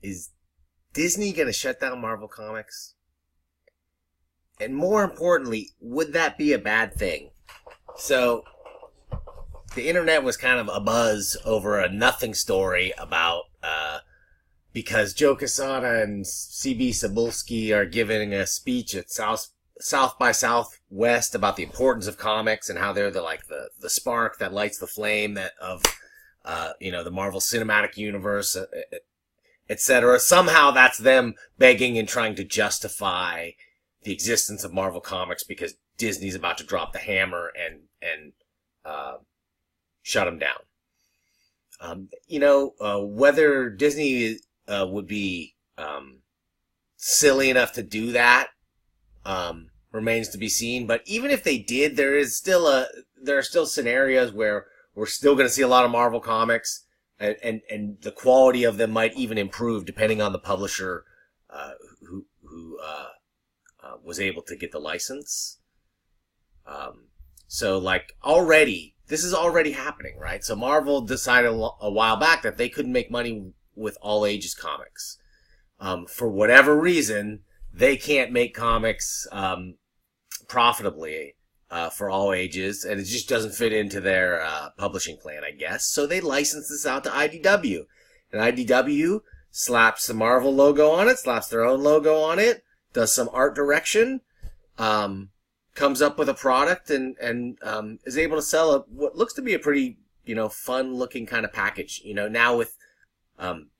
is Disney going to shut down Marvel Comics? And more importantly, would that be a bad thing? So, the internet was kind of abuzz over a nothing story about, because Joe Quesada and CB Cebulski are giving a speech at South by Southwest about the importance of comics and how they're the spark that lights the flame of the Marvel Cinematic Universe, etc. Somehow that's them begging and trying to justify the existence of Marvel Comics because Disney's about to drop the hammer and shut them down. Whether Disney would be silly enough to do that remains to be seen. But even if they did, there are still scenarios where we're still going to see a lot of Marvel Comics, and the quality of them might even improve depending on the publisher who was able to get the license. This is already happening, right? So Marvel decided a while back that they couldn't make money with all ages comics. For whatever reason, they can't make comics profitably for all ages, and it just doesn't fit into their publishing plan, I guess. So they license this out to IDW. And IDW slaps the Marvel logo on it, slaps their own logo on it, does some art direction, comes up with a product, and is able to sell what looks to be a pretty, fun-looking kind of package. Now with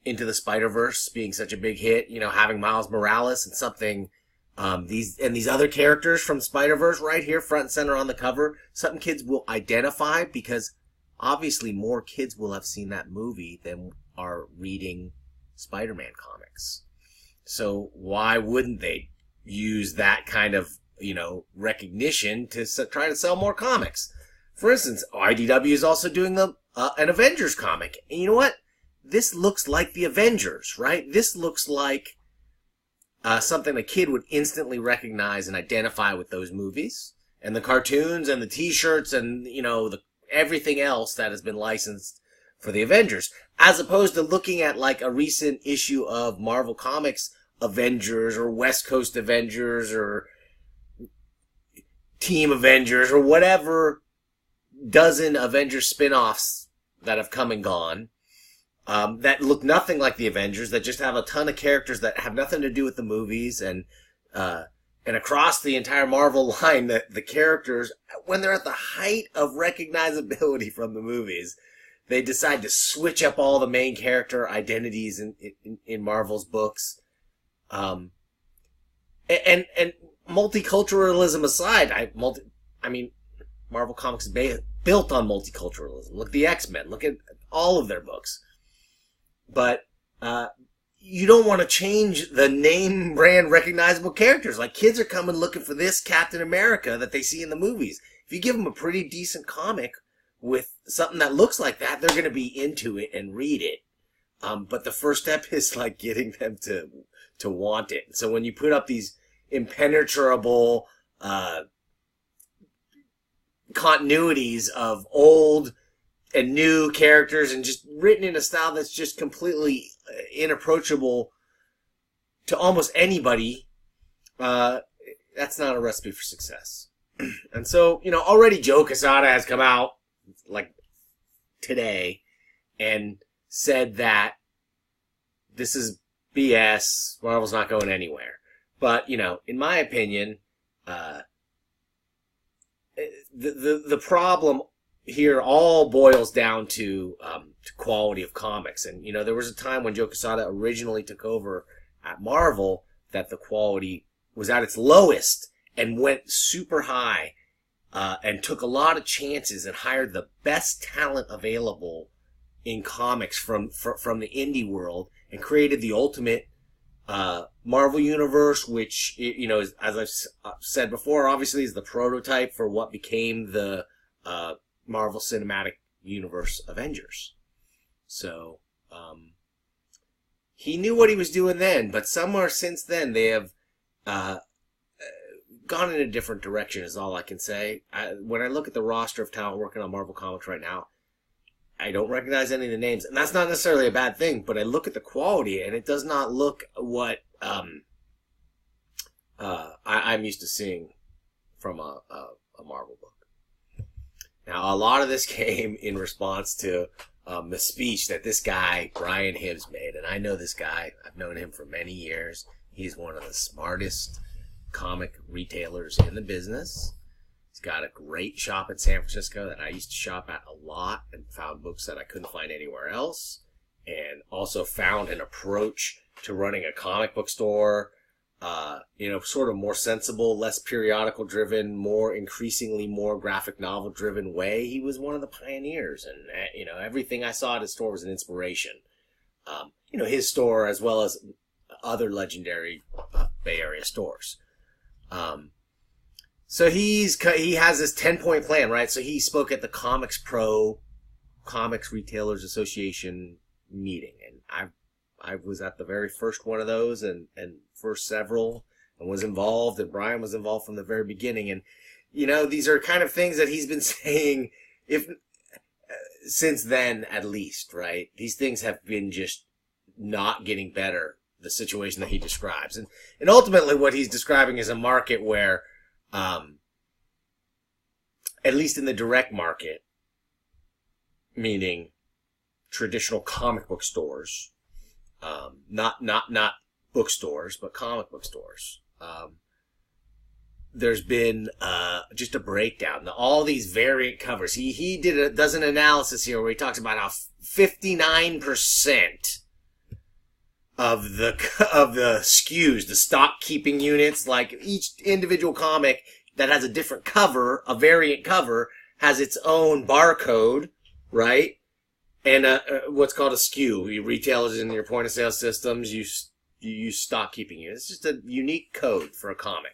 Into the Spider-Verse being such a big hit, having Miles Morales and something, these other characters from Spider-Verse right here, front and center on the cover, something kids will identify because obviously more kids will have seen that movie than are reading Spider-Man comics. So why wouldn't they use that kind of, recognition to try to sell more comics? For instance, IDW is also doing an Avengers comic. And you know what? This looks like the Avengers, right? This looks like something a kid would instantly recognize and identify with those movies. And the cartoons and the t-shirts and, everything else that has been licensed for the Avengers. As opposed to looking at a recent issue of Marvel Comics Avengers or West Coast Avengers or Team Avengers or whatever dozen Avengers spin-offs that have come and gone. That look nothing like the Avengers, that just have a ton of characters that have nothing to do with the movies, and across the entire Marvel line, the characters, when they're at the height of recognizability from the movies, they decide to switch up all the main character identities in Marvel's books. And multiculturalism aside, Marvel Comics is built on multiculturalism. Look at the X-Men, look at all of their books. But you don't want to change the name brand recognizable characters. Kids are coming looking for this Captain America that they see in the movies. If you give them a pretty decent comic with something that looks like that, they're going to be into it and read it. But the first step is getting them to want it. So when you put up these impenetrable continuities of old and new characters and just written in a style that's just completely inapproachable to almost anybody, that's not a recipe for success. And so, already Joe Quesada has come out today and said that this is BS, Marvel's not going anywhere. But, in my opinion, the problem here all boils down to quality of comics. And, there was a time when Joe Quesada originally took over at Marvel that the quality was at its lowest and went super high, and took a lot of chances and hired the best talent available in comics from the indie world and created the ultimate Marvel Universe, which, as I've said before, obviously is the prototype for what became the Marvel Cinematic Universe Avengers. So, he knew what he was doing then, but somewhere since then they have gone in a different direction is all I can say. When I look at the roster of talent working on Marvel Comics right now, I don't recognize any of the names, and that's not necessarily a bad thing. But I look at the quality, and it does not look what I'm used to seeing from a Marvel book. Now, a lot of this came in response to the speech that this guy, Brian Hibbs, made. And I know this guy. I've known him for many years. He's one of the smartest comic retailers in the business. He's got a great shop in San Francisco that I used to shop at a lot and found books that I couldn't find anywhere else. And also found an approach to running a comic book store, sort of more sensible, less periodical driven, increasingly more graphic novel driven way. He was one of the pioneers, and everything I saw at his store was an inspiration. His store as well as other legendary Bay Area stores. So he has this 10-point plan, right? So he spoke at the Comics Retailers Association meeting, and I was at the very first one of those and first several, and was involved, and Brian was involved from the very beginning. And these are kind of things that he's been saying since then, at least, right? These things have been just not getting better, the situation that he describes. And ultimately what he's describing is a market where, at least in the direct market, meaning traditional comic book stores, not bookstores, but comic book stores. There's been just a breakdown. All these variant covers. He does an analysis here where he talks about how 59% of the SKUs, the stock keeping units, like each individual comic that has a different cover, a variant cover, has its own barcode, right? And what's called a SKU. You retailers in your point of sale systems, you use stock keeping units. It's just a unique code for a comic.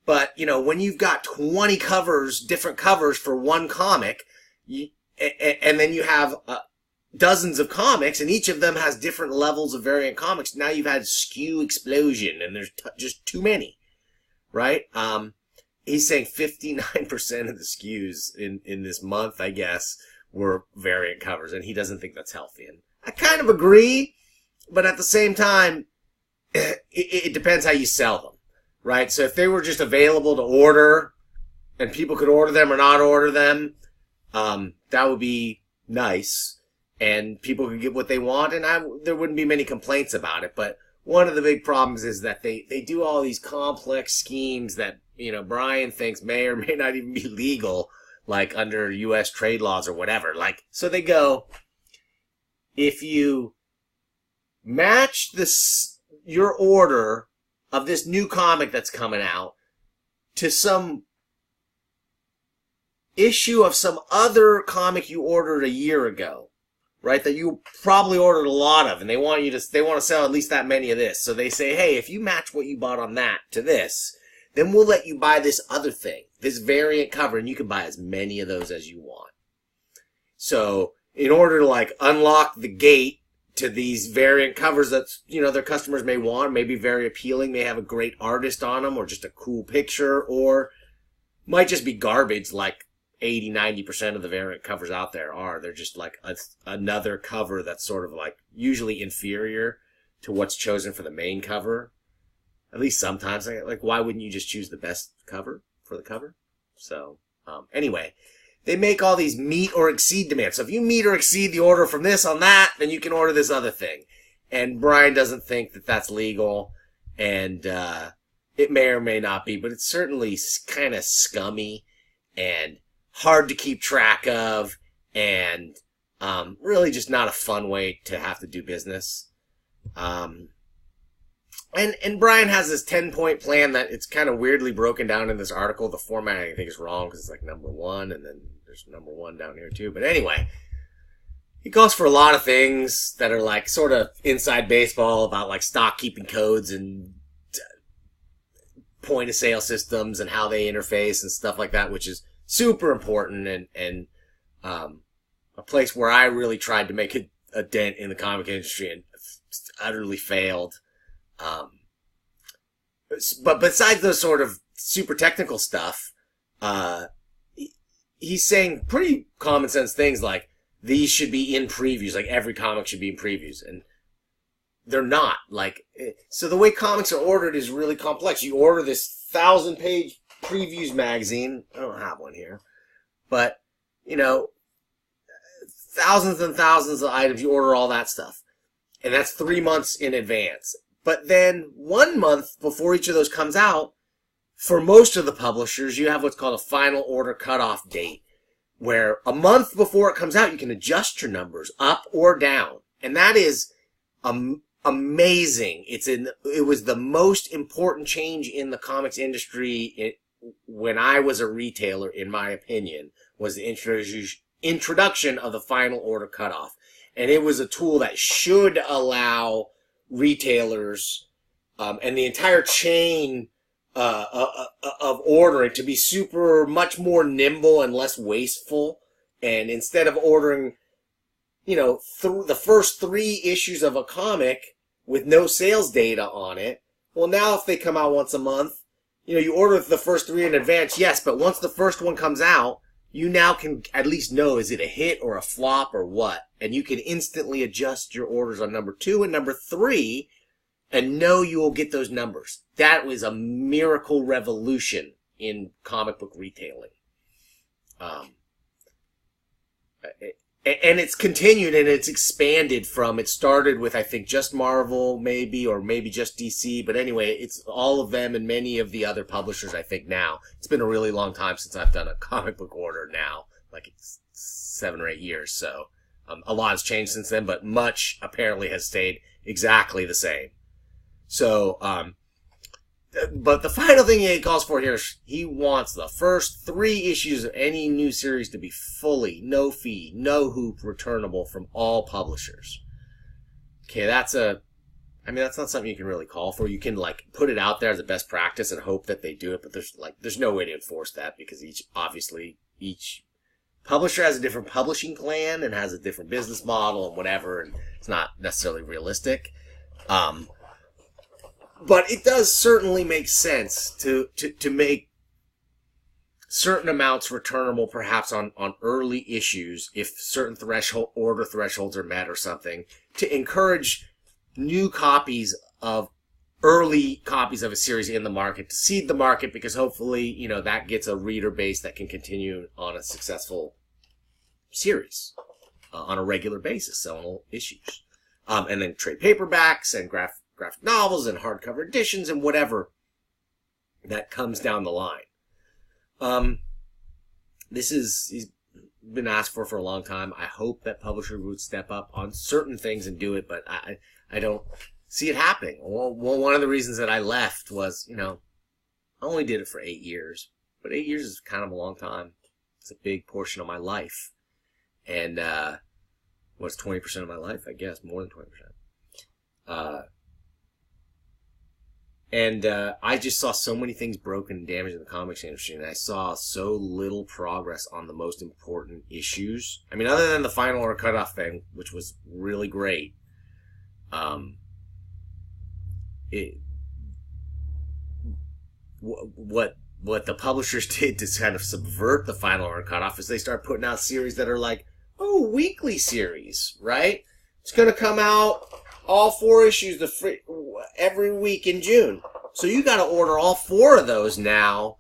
But, when you've got 20 covers, different covers for one comic, and then you have dozens of comics, and each of them has different levels of variant comics, now you've had SKU explosion, and there's just too many, right? He's saying 59% of the SKUs in this month, I guess, were variant covers, and he doesn't think that's healthy. And I kind of agree, but at the same time, it depends how you sell them, right? So if they were just available to order, and people could order them or not order them, that would be nice, and people could get what they want, and there wouldn't be many complaints about it. But one of the big problems is that they do all these complex schemes that, Brian thinks may or may not even be legal, like under U.S. trade laws or whatever. So they go, if you match your order of this new comic that's coming out to some issue of some other comic you ordered a year ago, right, that you probably ordered a lot of, and they want to sell at least that many of this. So they say, hey, if you match what you bought on that to this, then we'll let you buy this other thing, this variant cover, and you can buy as many of those as you want. So in order to unlock the gate to these variant covers that, their customers may want, may be very appealing, may have a great artist on them, or just a cool picture, or might just be garbage, like 80-90% of the variant covers out there are. They're just another cover that's sort of usually inferior to what's chosen for the main cover. At least sometimes. Why wouldn't you just choose the best cover for the cover? So, anyway, they make all these meet or exceed demands. So if you meet or exceed the order from this on that, then you can order this other thing. And Brian doesn't think that that's legal, and it may or may not be, but it's certainly kind of scummy and hard to keep track of, and really just not a fun way to have to do business. And Brian has this 10-point plan that it's kind of weirdly broken down in this article. The formatting, I think, is wrong because it's number one, and then there's number one down here too. But anyway, he calls for a lot of things that are sort of inside baseball about stock keeping codes and point of sale systems and how they interface and stuff like that, which is super important and a place where I really tried to make a dent in the comic industry and utterly failed. But besides those sort of super technical stuff, he's saying pretty common sense things like, these should be in previews, like every comic should be in previews, and they're not. Like, so the way comics are ordered is really complex. You order this 1,000-page previews magazine. I don't have one here, but you know, thousands and thousands of items. You order all that stuff, and that's 3 months in advance. But then 1 month before each of those comes out, for most of the publishers, you have what's called a final order cutoff date, where a month before it comes out, you can adjust your numbers up or down. And that is amazing. It was the most important change in the comics industry when I was a retailer, in my opinion, was the introduction of the final order cutoff. And it was a tool that should allow retailers and the entire chain of ordering to be much more nimble and less wasteful. And instead of ordering, through the first 3 issues of a comic with no sales data on it, well, now if they come out once a month, you order the first 3 in advance, yes, but once the first one comes out, you now can at least know, is it a hit or a flop or what? And you can instantly adjust your orders on number 2 and number 3 and know you will get those numbers. That was a miracle revolution in comic book retailing. And it's continued and it's expanded it started with, I think, just Marvel, maybe, or maybe just DC. But anyway, it's all of them and many of the other publishers, I think, now. It's been a really long time since I've done a comic book order now. Like, it's 7 or 8 years. So, a lot has changed since then, but much apparently has stayed exactly the same. So, but the final thing he calls for here is he wants the first 3 issues of any new series to be fully, no fee, no hoop, returnable from all publishers. Okay, that's not something you can really call for. You can, put it out there as a best practice and hope that they do it, but there's no way to enforce that because each publisher has a different publishing plan and has a different business model and whatever, and it's not necessarily realistic. But it does certainly make sense to make certain amounts returnable, perhaps on early issues, if certain order thresholds are met or something, to encourage early copies of a series in the market, to seed the market, because hopefully, that gets a reader base that can continue on a successful series on a regular basis, selling issues. And then trade paperbacks and graphic novels and hardcover editions and whatever that comes down the line. He's been asked for a long time. I hope that publishers would step up on certain things and do it, but I don't see it happening. Well, one of the reasons that I left was, I only did it for 8 years, but 8 years is kind of a long time. It's a big portion of my life. And, what's 20% of my life, I guess, more than 20%. And I just saw so many things broken and damaged in the comics industry, and I saw so little progress on the most important issues. I mean, other than the final order cutoff thing, which was really great, what the publishers did to kind of subvert the final order cutoff is they start putting out series that are like, weekly series, right? It's going to come out all 4 issues every week in June. So you got to order all 4 of those now,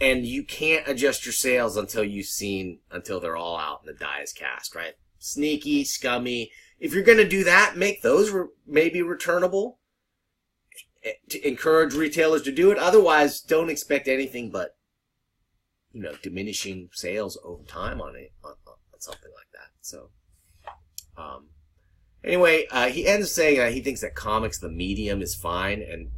and you can't adjust your sales until they're all out and the die is cast, right? Sneaky, scummy. If you're going to do that, make those maybe returnable to encourage retailers to do it. Otherwise, don't expect anything but, diminishing sales over time on something like that. So, anyway, he ends up saying that he thinks that comics, the medium, is fine, and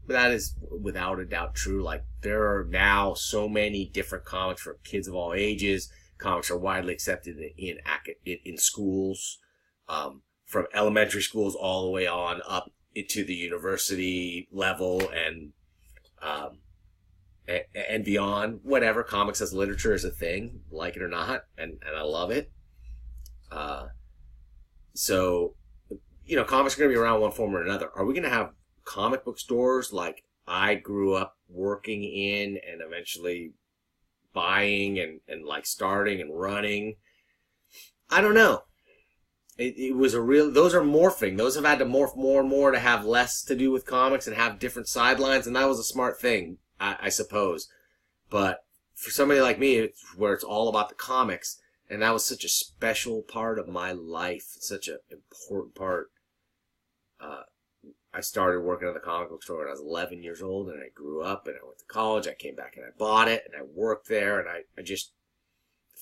that is without a doubt true. Like, there are now so many different comics for kids of all ages. Comics are widely accepted in schools, from elementary schools all the way on up into the university level and beyond. Whatever, comics as literature is a thing, like it or not, and I love it. So, comics are going to be around one form or another. Are we going to have comic book stores like I grew up working in and eventually buying and starting and running? I don't know. It was a real. Those are morphing. Those have had to morph more and more to have less to do with comics and have different sidelines, and that was a smart thing, I suppose. But for somebody like me, where it's all about the comics, and that was such a special part of my life, such an important part. I started working at the comic book store when I was 11 years old, and I grew up, and I went to college. I came back and I bought it, and I worked there, and I just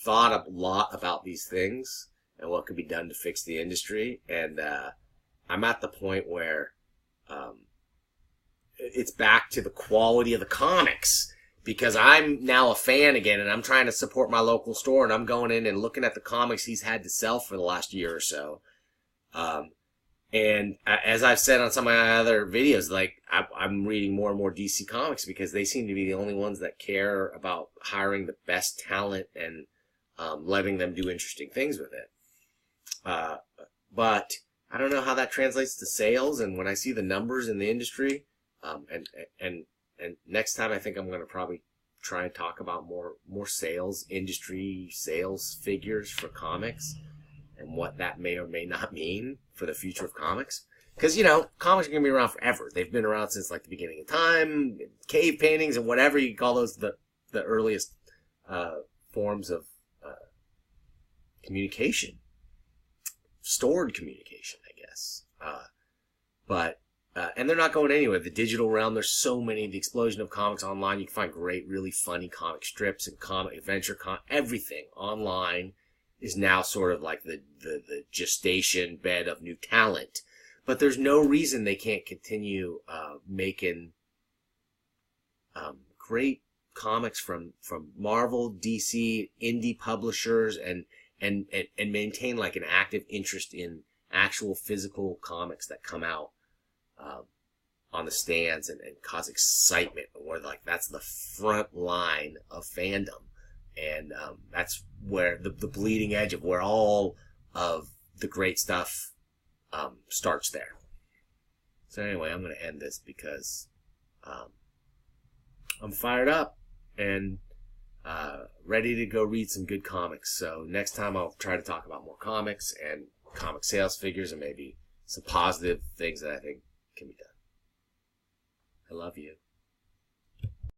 thought a lot about these things and what could be done to fix the industry. And I'm at the point where it's back to the quality of the comics, because I'm now a fan again, and I'm trying to support my local store, and I'm going in and looking at the comics he's had to sell for the last year or so. And as I've said on some of my other videos, like I'm reading more and more DC Comics because they seem to be the only ones that care about hiring the best talent and letting them do interesting things with it. But I don't know how that translates to sales. And when I see the numbers in the industry, and next time I think I'm going to probably try and talk about more sales, industry sales figures for comics, and what that may or may not mean for the future of comics. Because, you know, comics are going to be around forever. They've been around since, like, the beginning of time, cave paintings and whatever you call those, the earliest forms of communication. Stored communication, I guess. And they're not going anywhere. The digital realm, there's so many, the explosion of comics online. You can find great, really funny comic strips and comic adventure, everything online is now sort of like the gestation bed of new talent. But there's no reason they can't continue making great comics from Marvel, DC, indie publishers, and maintain like an active interest in actual physical comics that come out on the stands and cause excitement, where like that's the front line of fandom. And that's where the bleeding edge of where all of the great stuff starts there. So anyway, I'm going to end this because I'm fired up and ready to go read some good comics. So next time I'll try to talk about more comics and comic sales figures and maybe some positive things that I think can be done. I love you.